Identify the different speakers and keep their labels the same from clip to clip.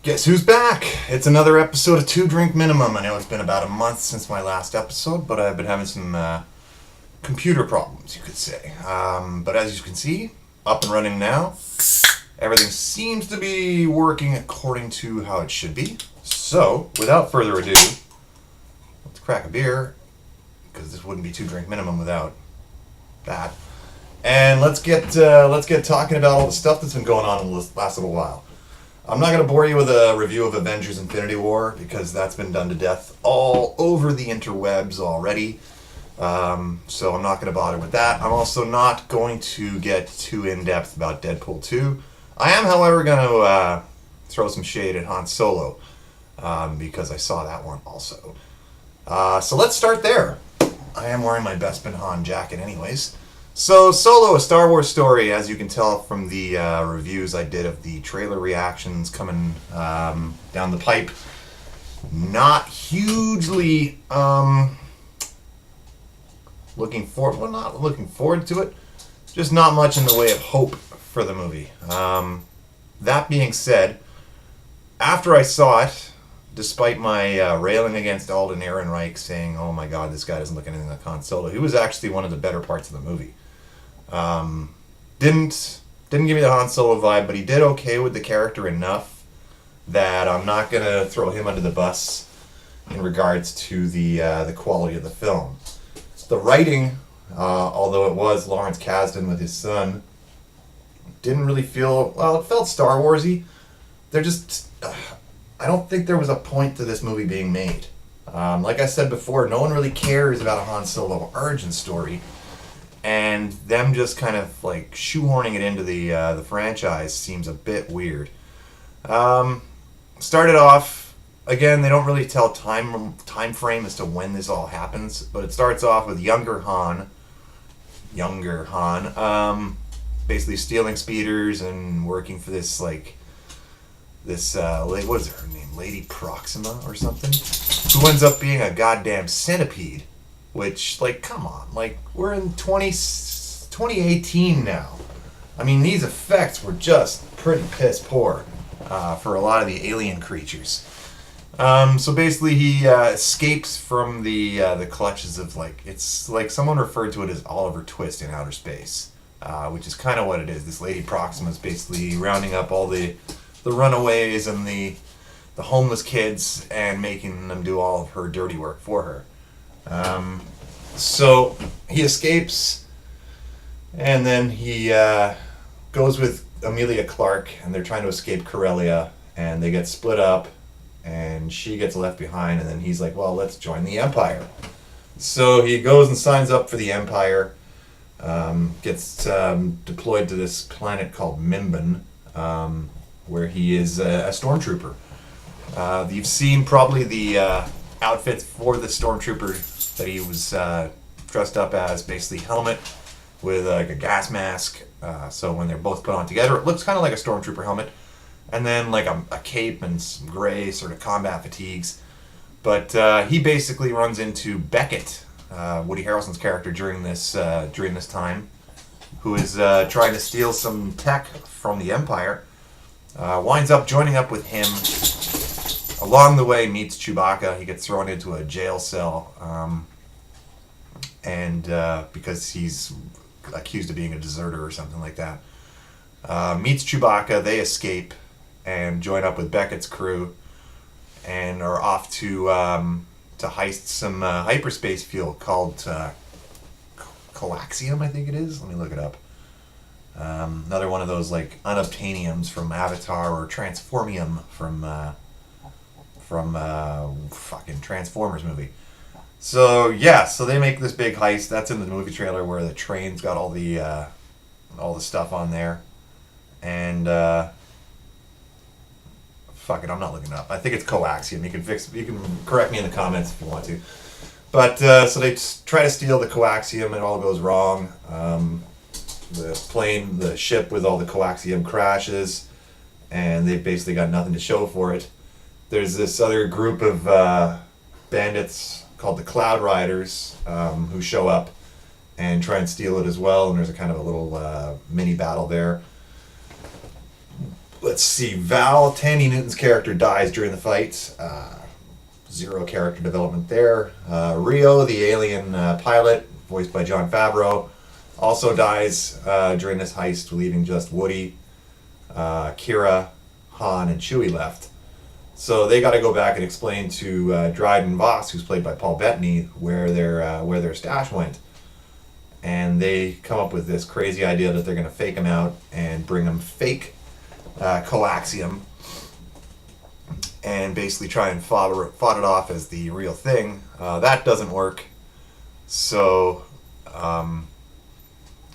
Speaker 1: Guess who's back? It's another episode of Two Drink Minimum. I know it's been about a month since my last episode, but I've been having some computer problems, you could say. But as you can see, up and running now. Everything seems to be working according to how it should be. So, without further ado, let's crack a beer, because this wouldn't be Two Drink Minimum without that. And let's get talking about all the stuff that's been going on in the last little while. I'm not going to bore you with a review of Avengers Infinity War, because that's been done to death all over the interwebs already. So I'm not going to bother with that. I'm also not going to get too in-depth about Deadpool 2. I am, however, going to throw some shade at Han Solo, because I saw that one also. So let's start there. I am wearing my Bespin Han jacket anyways. So, Solo, a Star Wars story, as you can tell from the reviews I did of the trailer reactions coming down the pipe. Not hugely not looking forward to it. Just not much in the way of hope for the movie. That being said, after I saw it, despite my railing against Alden Ehrenreich, saying, "Oh my God, this guy doesn't look anything like Han Solo," he was actually one of the better parts of the movie. Didn't give me the Han Solo vibe, but he did okay with the character enough that I'm not gonna throw him under the bus in regards to the quality of the film. The writing, although it was Lawrence Kasdan with his son, didn't really feel, well, it felt Star Warsy. I don't think there was a point to this movie being made. Like I said before, no one really cares about a Han Solo origin story, and them just kind of like shoehorning it into the franchise seems a bit weird. Started off, again, they don't really tell time frame as to when this all happens, but it starts off with younger Han, basically stealing speeders and working for this what is her name, Lady Proxima or something, who ends up being a goddamn centipede, which, like, come on, like, we're in 2018 now. I mean, these effects were just pretty piss poor for a lot of the alien creatures. So basically he escapes from the clutches of, like, it's like someone referred to it as Oliver Twist in outer space, which is kind of what it is. This Lady Proxima is basically rounding up all the runaways and the homeless kids and making them do all of her dirty work for her. So he escapes, and then he goes with Amelia Clark, and they're trying to escape Corellia, and they get split up, and she gets left behind, and then he's like, well, let's join the Empire. So he goes and signs up for the Empire, gets deployed to this planet called Mimban, where he is a stormtrooper. You've seen probably the outfits for the stormtrooper that he was dressed up as, basically helmet with like a gas mask. So when they're both put on together, it looks kind of like a stormtrooper helmet. And then like a cape and some gray sort of combat fatigues. But he basically runs into Beckett, Woody Harrelson's character during this time, who is trying to steal some tech from the Empire. Winds up joining up with him. Along the way, meets Chewbacca. He gets thrown into a jail cell, and because he's accused of being a deserter or something like that. Meets Chewbacca. They escape and join up with Beckett's crew, and are off to heist some hyperspace fuel called coaxium, I think it is. Let me look it up. Another one of those like unobtainiums from Avatar, or transformium from fucking Transformers movie. So yeah, so they make this big heist. That's in the movie trailer, where the train's got all the stuff on there, and fuck it, I'm not looking it up. I think it's coaxium. You can correct me in the comments if you want to. But so they try to steal the coaxium, and it all goes wrong. The ship with all the coaxium crashes, and they've basically got nothing to show for it. There's this other group of bandits called the Cloud Riders, who show up and try and steal it as well, and there's a kind of a little mini battle there. let's see. Val, Tandy Newton's character, dies during the fight. Zero character development there. Rio, the alien pilot, voiced by Jon Favreau, also dies during this heist, leaving just Woody, Kira, Han, and Chewie left. So they got to go back and explain to Dryden Voss, who's played by Paul Bettany, where their stash went. And they come up with this crazy idea that they're going to fake him out and bring him fake coaxium, and basically try and fought it off as the real thing. That doesn't work. So, I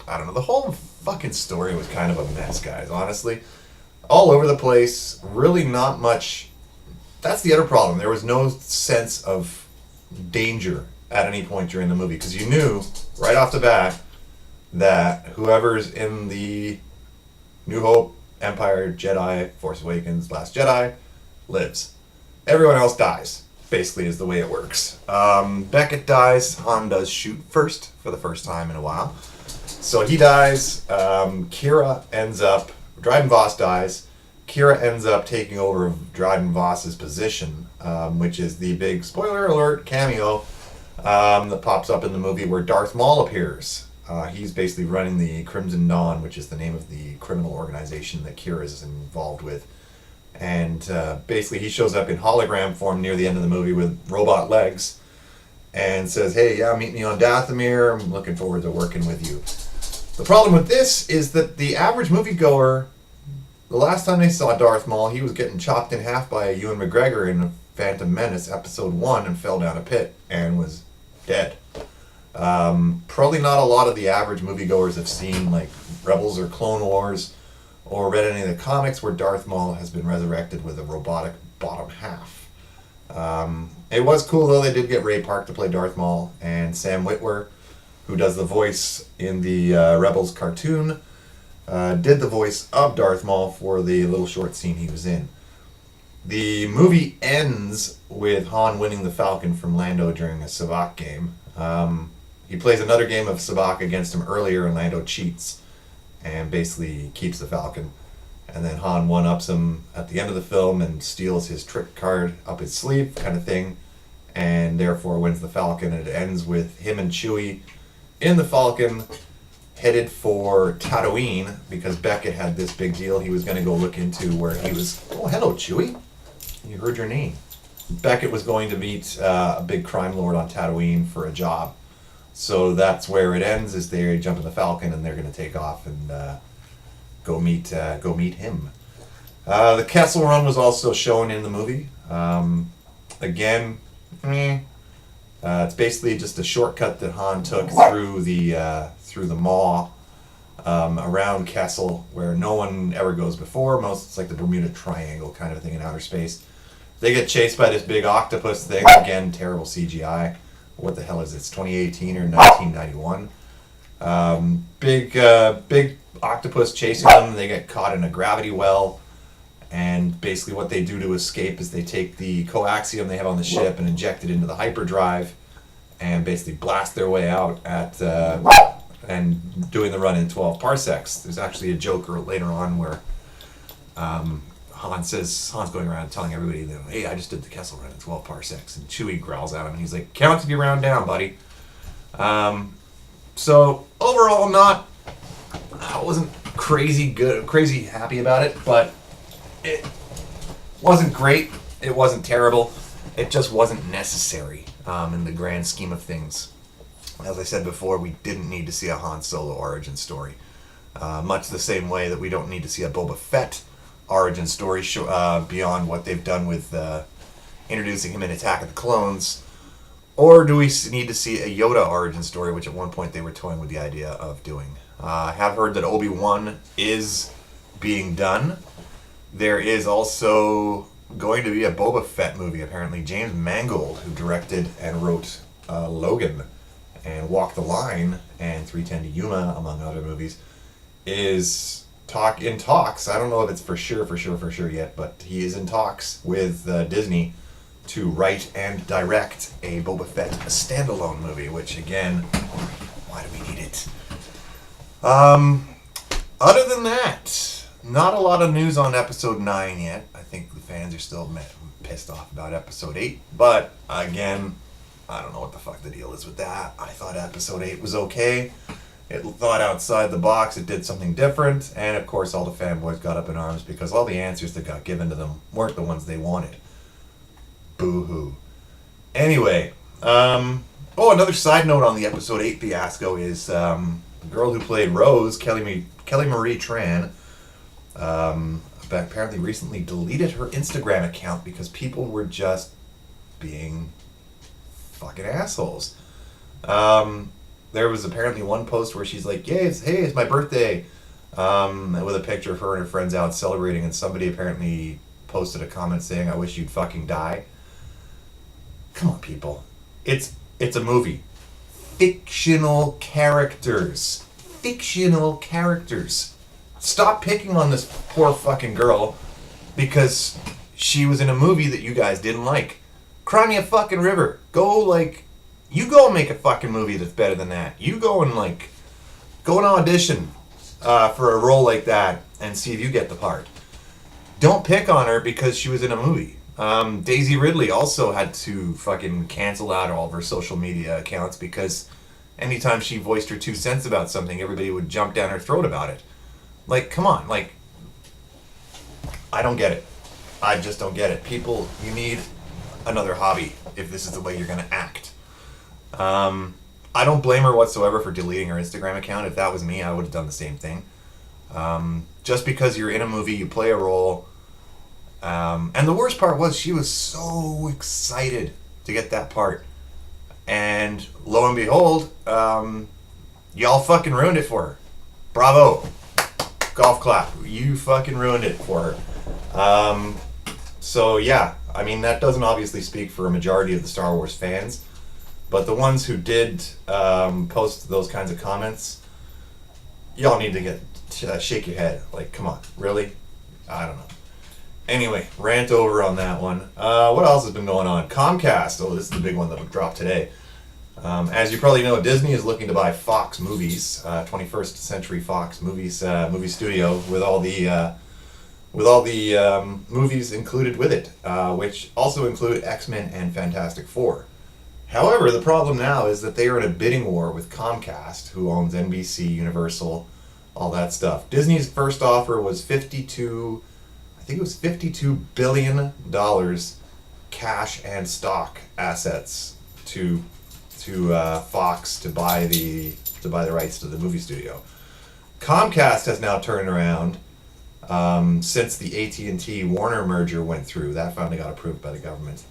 Speaker 1: don't know. The whole fucking story was kind of a mess, guys, honestly. All over the place. Really not much. That's the other problem. There was no sense of danger at any point during the movie, because you knew right off the bat that whoever's in the New Hope, Empire, Jedi, Force Awakens, Last Jedi lives. Everyone else dies, basically, is the way it works. Beckett dies. Han does shoot first for the first time in a while. So he dies. Kira ends up... Dryden Voss dies. Kira ends up taking over Dryden Voss's position, which is the big, spoiler alert, cameo that pops up in the movie where Darth Maul appears. He's basically running the Crimson Dawn, which is the name of the criminal organization that Kira is involved with. And basically he shows up in hologram form near the end of the movie with robot legs and says, hey, yeah, meet me on Dathomir. I'm looking forward to working with you. The problem with this is that the average moviegoer, the last time they saw Darth Maul, he was getting chopped in half by Ewan McGregor in Phantom Menace Episode 1 and fell down a pit and was dead. Probably not a lot of the average moviegoers have seen like Rebels or Clone Wars or read any of the comics where Darth Maul has been resurrected with a robotic bottom half. It was cool though. They did get Ray Park to play Darth Maul, and Sam Witwer, who does the voice in the Rebels cartoon, did the voice of Darth Maul for the little short scene he was in. The movie ends with Han winning the Falcon from Lando during a Savak game. He plays another game of Savak against him earlier, and Lando cheats and basically keeps the Falcon. And then Han one-ups him at the end of the film and steals his trick card up his sleeve, kind of thing, and therefore wins the Falcon. And it ends with him and Chewie in the Falcon, headed for Tatooine, because Beckett had this big deal he was going to go look into where he was... Oh, hello, Chewie. You heard your name. Beckett was going to meet a big crime lord on Tatooine for a job. So that's where it ends, is they jump in the Falcon and they're going to take off and go meet him. The Kessel Run was also shown in the movie. Again, it's basically just a shortcut that Han took through the Maw around Kessel, where no one ever goes before. It's like the Bermuda Triangle kind of thing in outer space. They get chased by this big octopus thing. Again, terrible CGI. What the hell is it? It's 2018 or 1991. Big octopus chasing them. They get caught in a gravity well. And basically what they do to escape is they take the coaxium they have on the ship and inject it into the hyperdrive and basically blast their way out and doing the run in 12 parsecs. There's actually a joke later on where Han's going around telling everybody that, hey, I just did the Kessel Run in 12 parsecs. And Chewie growls at him and he's like, count to be round down, buddy. So overall, I wasn't crazy happy about it, but it wasn't great. It wasn't terrible. It just wasn't necessary in the grand scheme of things. As I said before, we didn't need to see a Han Solo origin story. Much the same way that we don't need to see a Boba Fett origin story beyond what they've done with introducing him in Attack of the Clones. Or do we need to see a Yoda origin story, which at one point they were toying with the idea of doing. I have heard that Obi-Wan is being done. There is also going to be a Boba Fett movie, apparently. James Mangold, who directed and wrote Logan and Walk the Line and 3:10 to Yuma, among other movies, is in talks. I don't know if it's for sure yet, but he is in talks with Disney to write and direct a Boba Fett standalone movie, which, again, why do we need it? Other than that, Not a lot of news on episode 9 yet. I think the fans are still pissed off about episode 8. But again, I don't know what the fuck the deal is with that. I thought episode 8 was okay. It thought outside the box. It did something different. And of course, all the fanboys got up in arms because all the answers that got given to them weren't the ones they wanted. Boo hoo. Anyway, another side note on the episode 8 fiasco is the girl who played Rose, Kelly Marie Tran, apparently recently deleted her Instagram account because people were just being fucking assholes. There was apparently one post where she's like, hey, it's my birthday, with a picture of her and her friends out celebrating, and somebody apparently posted a comment saying, I wish you'd fucking die. Come on, people. It's a movie. Fictional characters. Stop picking on this poor fucking girl because she was in a movie that you guys didn't like. Cry me a fucking river. You go and make a fucking movie that's better than that. You go and audition for a role like that and see if you get the part. Don't pick on her because she was in a movie. Daisy Ridley also had to fucking cancel out all of her social media accounts because anytime she voiced her 2 cents about something, everybody would jump down her throat about it. Come on. I don't get it. I just don't get it. People, you need another hobby if this is the way you're going to act. I don't blame her whatsoever for deleting her Instagram account. If that was me, I would have done the same thing. Just because you're in a movie, you play a role. And the worst part was she was so excited to get that part. And lo and behold, y'all fucking ruined it for her. Bravo. Golf clap. You fucking ruined it for her. So yeah, I mean, that doesn't obviously speak for a majority of the Star Wars fans. But the ones who did post those kinds of comments, y'all need to shake your head. Come on, really? I don't know. Anyway, rant over on that one. What else has been going on? Comcast. Oh, this is the big one that dropped today. As you probably know, Disney is looking to buy Fox Movies, 21st Century Fox Movies movie studio, with all the movies included with it, which also include X-Men and Fantastic Four. However, the problem now is that they are in a bidding war with Comcast, who owns NBC, Universal, all that stuff. Disney's first offer was $52 billion cash and stock assets to Fox to buy the rights to the movie studio. Comcast has now turned around since the AT&T Warner merger went through. That finally got approved by the government.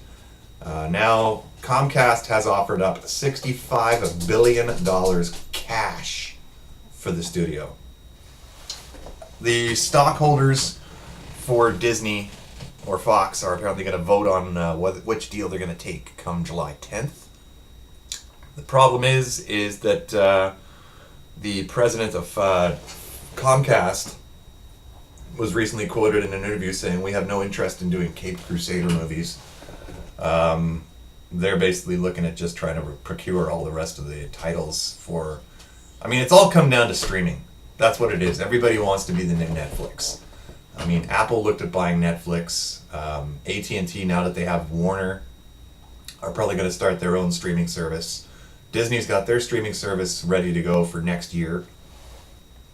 Speaker 1: Now Comcast has offered up $65 billion cash for the studio. The stockholders for Disney or Fox are apparently going to vote on which deal they're going to take come July 10th. The problem is that the president of Comcast was recently quoted in an interview saying, we have no interest in doing Caped Crusader movies. They're basically looking at just trying to procure all the rest of the titles for... I mean, it's all come down to streaming. That's what it is. Everybody wants to be the new Netflix. I mean, Apple looked at buying Netflix. AT&T, now that they have Warner, are probably going to start their own streaming service. Disney's got their streaming service ready to go for next year.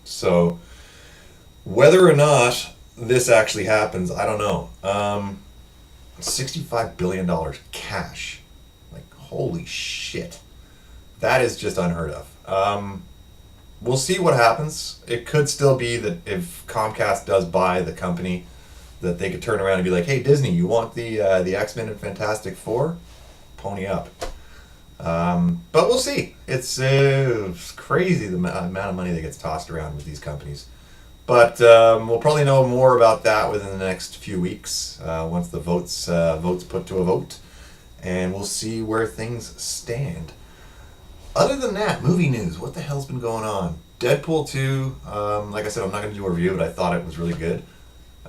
Speaker 1: So, whether or not this actually happens, I don't know. $65 billion cash. Holy shit. That is just unheard of. We'll see what happens. It could still be that if Comcast does buy the company, that they could turn around and be like, hey, Disney, you want the X-Men and Fantastic Four? Pony up. But we'll see. It's crazy the amount of money that gets tossed around with these companies. But we'll probably know more about that within the next few weeks, once the votes put to a vote. And we'll see where things stand. Other than that, movie news. What the hell's been going on? Deadpool 2, like I said, I'm not going to do a review, but I thought it was really good.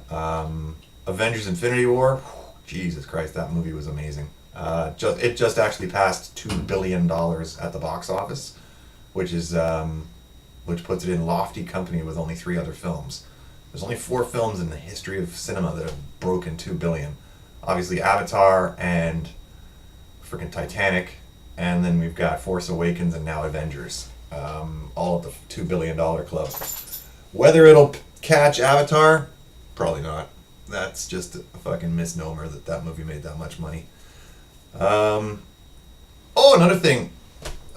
Speaker 1: Avengers Infinity War, Jesus Christ, that movie was amazing. It just actually passed $2 billion at the box office, which puts it in lofty company with only 3 other films. There's only 4 films in the history of cinema that have broken 2 billion. Obviously Avatar and freaking Titanic, and then we've got Force Awakens and now Avengers. All at the $2 billion club. Whether it'll catch Avatar, probably not. That's just a fucking misnomer that movie made that much money. Oh, another thing.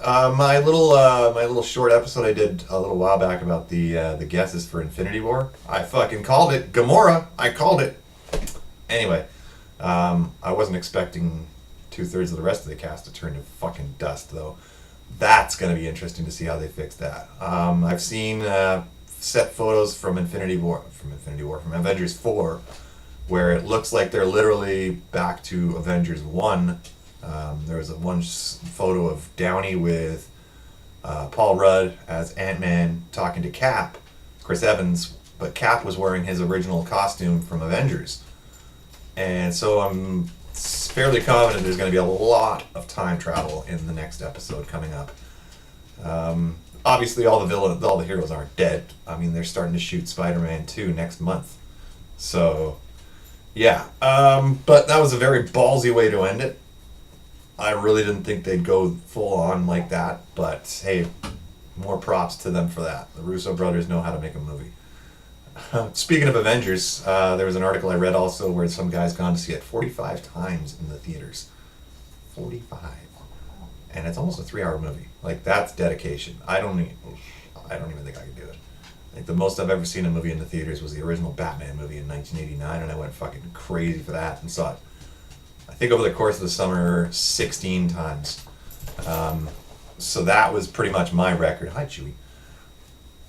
Speaker 1: My little short episode I did a little while back about the guesses for Infinity War. I fucking called it. Gamora. I called it. Anyway, I wasn't expecting 2/3 of the rest of the cast to turn to fucking dust, though. That's going to be interesting to see how they fix that. I've seen set photos from from Avengers 4, where it looks like they're literally back to Avengers 1. There was one photo of Downey with Paul Rudd as Ant-Man talking to Cap, Chris Evans, but Cap was wearing his original costume from Avengers. And so I'm fairly confident there's going to be a lot of time travel in the next episode coming up. Obviously, all the heroes aren't dead. I mean, they're starting to shoot Spider-Man 2 next month. So, yeah. But that was a very ballsy way to end it. I really didn't think they'd go full on like that. But, hey, more props to them for that. The Russo brothers know how to make a movie. Speaking of Avengers, there was an article I read also where some guy's gone to see it 45 times in the theaters. 45. And it's almost a 3-hour movie. Like, that's dedication. I don't even think I could do it. I think the most I've ever seen a movie in the theaters was the original Batman movie in 1989, and I went fucking crazy for that and saw it, I think, over the course of the summer 16 times. So that was pretty much my record. Hi, Chewie.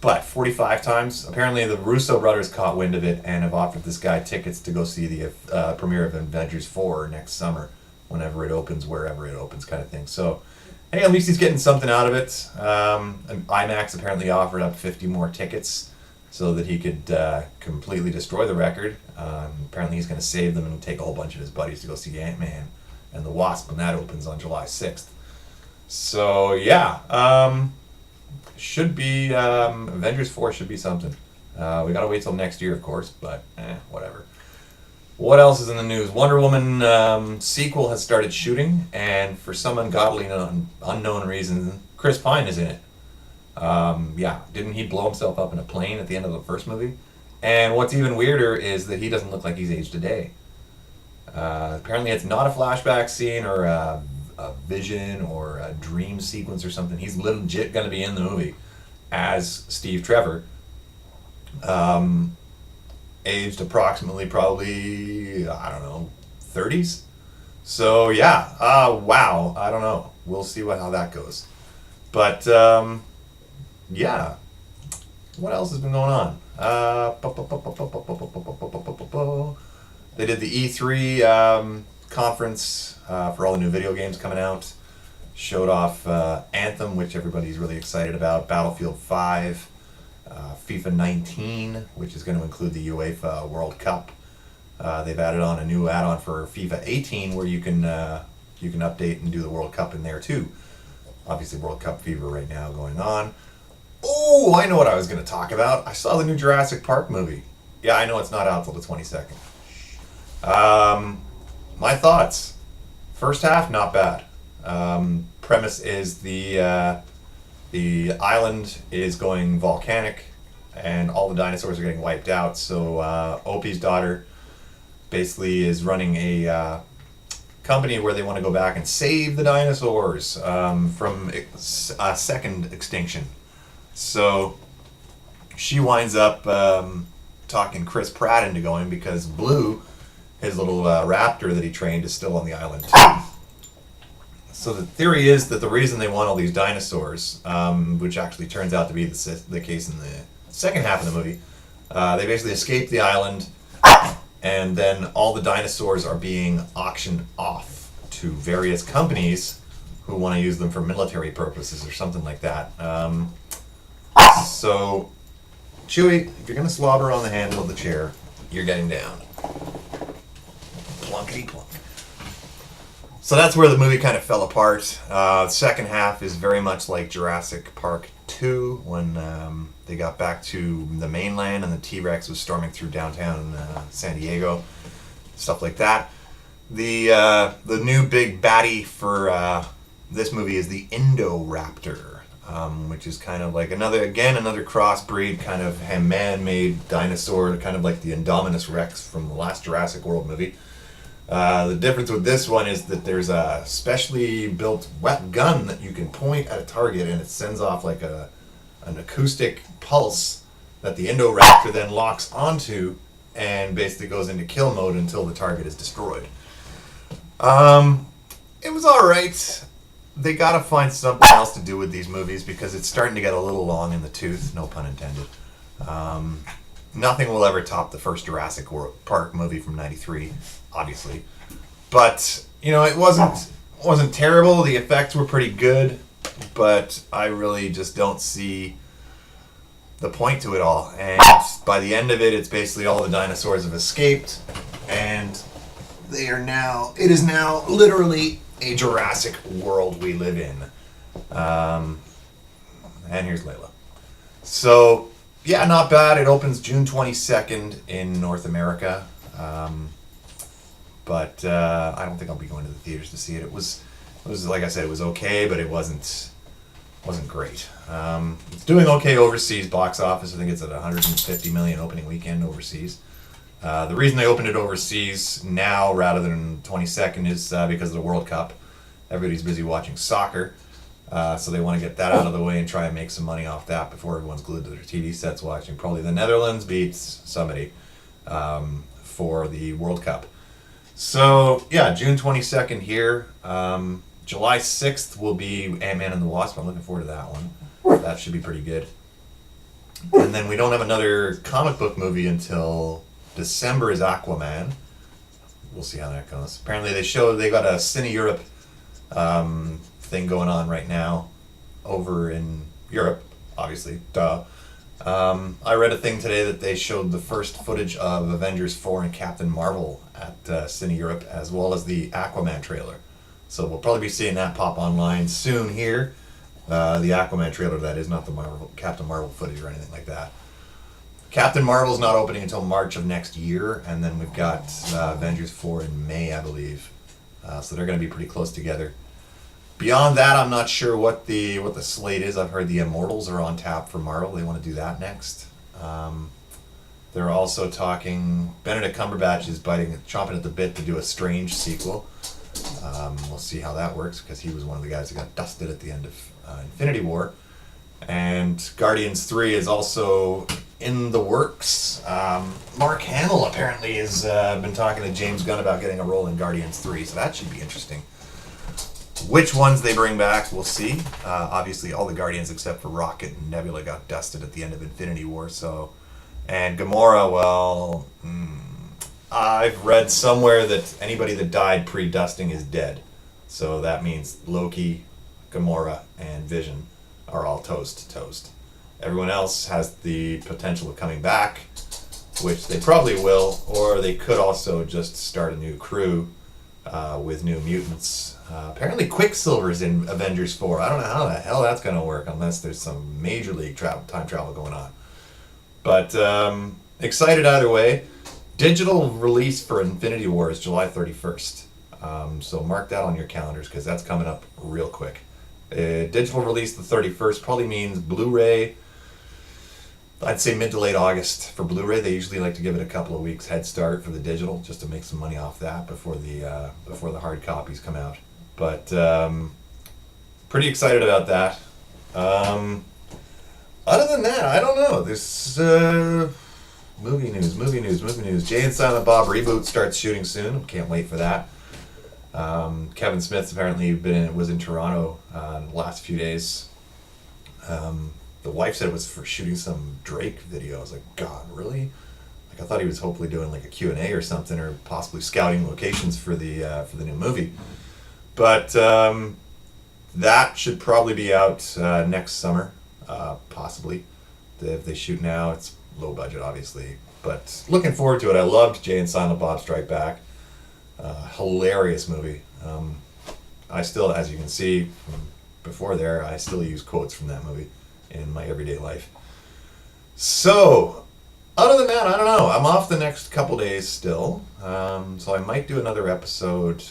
Speaker 1: But 45 times, apparently the Russo brothers caught wind of it and have offered this guy tickets to go see the premiere of Avengers 4 next summer, whenever it opens, wherever it opens, kind of thing. So, hey, at least he's getting something out of it. And IMAX apparently offered up 50 more tickets so that he could completely destroy the record. Apparently he's going to save them and take a whole bunch of his buddies to go see Ant-Man and the Wasp when that opens on July 6th. So, yeah. Should be Avengers 4 should be something. We gotta wait till next year, of course, but whatever. What else is in the news? Wonder Woman sequel has started shooting, and for some ungodly unknown reason, Chris Pine is in it. Didn't he blow himself up in a plane at the end of the first movie? And what's even weirder is that he doesn't look like he's aged a day. Apparently it's not a flashback scene or a vision or a dream sequence or something. He's legit going to be in the movie as Steve Trevor, aged approximately probably, I don't know, 30s. So yeah, wow, I don't know. We'll see how that goes. But yeah, what else has been going on? They did the E3 conference for all the new video games coming out. Showed off Anthem, which everybody's really excited about, Battlefield 5, FIFA 19, which is going to include the UEFA World Cup. They've added on a new add-on for FIFA 18 where you can update and do the World Cup in there too. Obviously World Cup fever right now going on. Oh, I know what I was going to talk about. I saw the new Jurassic Park movie. Yeah, I know it's not out till the 22nd. My thoughts. First half, not bad. Premise is the island is going volcanic and all the dinosaurs are getting wiped out. So Opie's daughter basically is running a company where they want to go back and save the dinosaurs from a second extinction. So she winds up talking Chris Pratt into going because Blue, his little raptor that he trained, is still on the island too. So the theory is that the reason they want all these dinosaurs, which actually turns out to be the case in the second half of the movie, they basically escape the island, and then all the dinosaurs are being auctioned off to various companies who want to use them for military purposes or something like that. So, Chewie, if you're going to slobber on the handle of the chair, you're getting down. Plunkety plunk. So that's where the movie kind of fell apart. The second half is very much like Jurassic Park 2 when they got back to the mainland and the T-Rex was storming through downtown San Diego, stuff like that. The new big baddie for this movie is the Indoraptor, which is kind of like another crossbreed, kind of man-made dinosaur, kind of like the Indominus Rex from the last Jurassic World movie. The difference with this one is that there's a specially built wet gun that you can point at a target and it sends off like an acoustic pulse that the Indoraptor then locks onto and basically goes into kill mode until the target is destroyed. It was alright. They gotta find something else to do with these movies because it's starting to get a little long in the tooth, no pun intended. Nothing will ever top the first Jurassic Park movie from '93, obviously. But, it wasn't terrible. The effects were pretty good, but I really just don't see the point to it all. And by the end of it, it's basically all the dinosaurs have escaped, and it is now literally a Jurassic World we live in. And here's Layla. So, yeah, not bad. It opens June 22nd in North America. But I don't think I'll be going to the theaters to see it. It was like I said, it was okay, but it wasn't great. It's doing okay overseas box office. I think it's at 150 million opening weekend overseas. The reason they opened it overseas now rather than 22nd is because of the World Cup. Everybody's busy watching soccer, so they want to get that out of the way and try and make some money off that before everyone's glued to their TV sets watching. Probably the Netherlands beats somebody for the World Cup. So, yeah, June 22nd here. July 6th will be Ant-Man and the Wasp. I'm looking forward to that one. That should be pretty good. And then we don't have another comic book movie until December is Aquaman. We'll see how that goes. Apparently they got a Cine Europe thing going on right now over in Europe, obviously. Duh. I read a thing today that they showed the first footage of Avengers 4 and Captain Marvel at Cine Europe, as well as the Aquaman trailer. So we'll probably be seeing that pop online soon here. The Aquaman trailer, that is, not the Captain Marvel footage or anything like that. Captain Marvel's not opening until March of next year, and then we've got Avengers 4 in May, I believe. So they're going to be pretty close together. Beyond that, I'm not sure what the slate is. I've heard the Immortals are on tap for Marvel. They want to do that next. They're also talking. Benedict Cumberbatch is chomping at the bit to do a Strange sequel. We'll see how that works because he was one of the guys that got dusted at the end of Infinity War. And Guardians 3 is also in the works. Mark Hamill apparently has been talking to James Gunn about getting a role in Guardians 3, so that should be interesting. Which ones they bring back, we'll see. Obviously, all the Guardians except for Rocket and Nebula got dusted at the end of Infinity War. And Gamora, well, I've read somewhere that anybody that died pre-dusting is dead. So that means Loki, Gamora, and Vision are all toast. Everyone else has the potential of coming back, which they probably will, or they could also just start a new crew with New Mutants. Apparently Quicksilver's in Avengers 4. I don't know how the hell that's going to work unless there's some major league time travel going on. But excited either way. Digital release for Infinity War is July 31st. So mark that on your calendars because that's coming up real quick. Digital release the 31st probably means Blu-ray. I'd say mid to late August for Blu-ray. They usually like to give it a couple of weeks head start for the digital, just to make some money off that before the hard copies come out. But pretty excited about that. Other than that, I don't know. There's movie news. Jay and Silent Bob reboot starts shooting soon. Can't wait for that. Kevin Smith's apparently was in Toronto the last few days. The wife said it was for shooting some Drake video. I was like, God, really? Like, I thought he was hopefully doing like a Q&A or something, or possibly scouting locations for the new movie. But that should probably be out next summer, possibly. If they shoot now, it's low budget, obviously. But looking forward to it. I loved Jay and Silent Bob Strike Back. Hilarious movie. I still, as you can see from before there, I still use quotes from that movie in my everyday life. So, other than that, I don't know. I'm off the next couple days still, so I might do another episode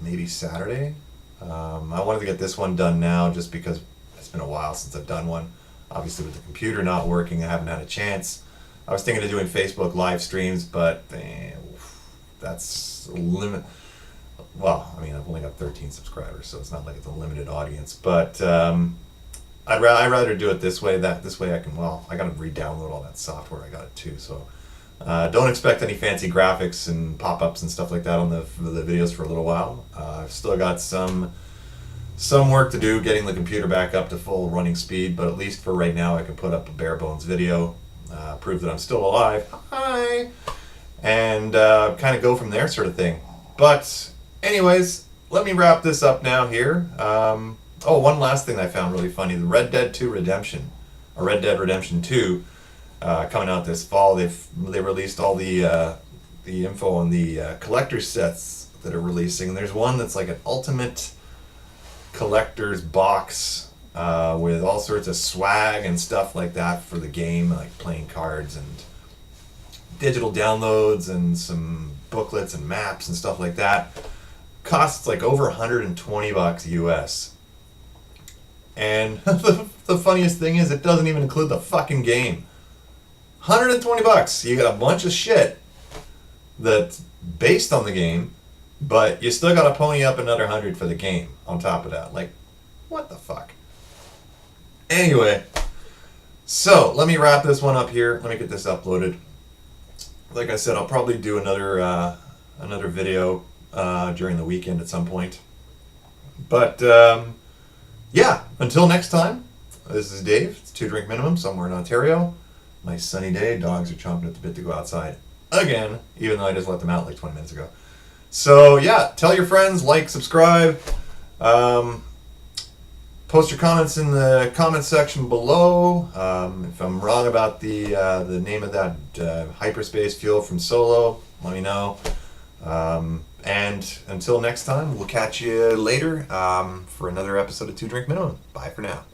Speaker 1: maybe Saturday. I wanted to get this one done now just because it's been a while since I've done one. Obviously, with the computer not working, I haven't had a chance. I was thinking of doing Facebook live streams, but that's a limit. Well, I mean, I've only got 13 subscribers, so it's not like it's a limited audience. But I'd rather do it this way. This way I can. Well, I got to re-download all that software. I got it too. So don't expect any fancy graphics and pop-ups and stuff like that on the videos for a little while. I've still got some work to do getting the computer back up to full running speed. But at least for right now, I can put up a bare bones video, prove that I'm still alive. Hi. And kind of go from there, sort of thing. But anyways, let me wrap this up now here. One last thing I found really funny: the Red Dead 2 Redemption, or Red Dead Redemption 2, coming out this fall. They released all the info on the collector sets that are releasing. And there's one that's like an ultimate collector's box with all sorts of swag and stuff like that for the game, like playing cards and digital downloads and some booklets and maps and stuff like that. Costs like over $120 US. And the funniest thing is, it doesn't even include the fucking game. $120. You got a bunch of shit that's based on the game, but you still got to pony up another 100 for the game on top of that. Like, what the fuck? Anyway, so let me wrap this one up here. Let me get this uploaded. Like I said, I'll probably do another video during the weekend at some point. But yeah, until next time, this is Dave. It's 2 Drink Minimum, somewhere in Ontario. Nice sunny day. Dogs are chomping at the bit to go outside again, even though I just let them out like 20 minutes ago. So yeah, tell your friends, like, subscribe. Post your comments in the comment section below. If I'm wrong about the name of that hyperspace fuel from Solo, let me know. And until next time, we'll catch you later for another episode of 2 Drink Minimum. Bye for now.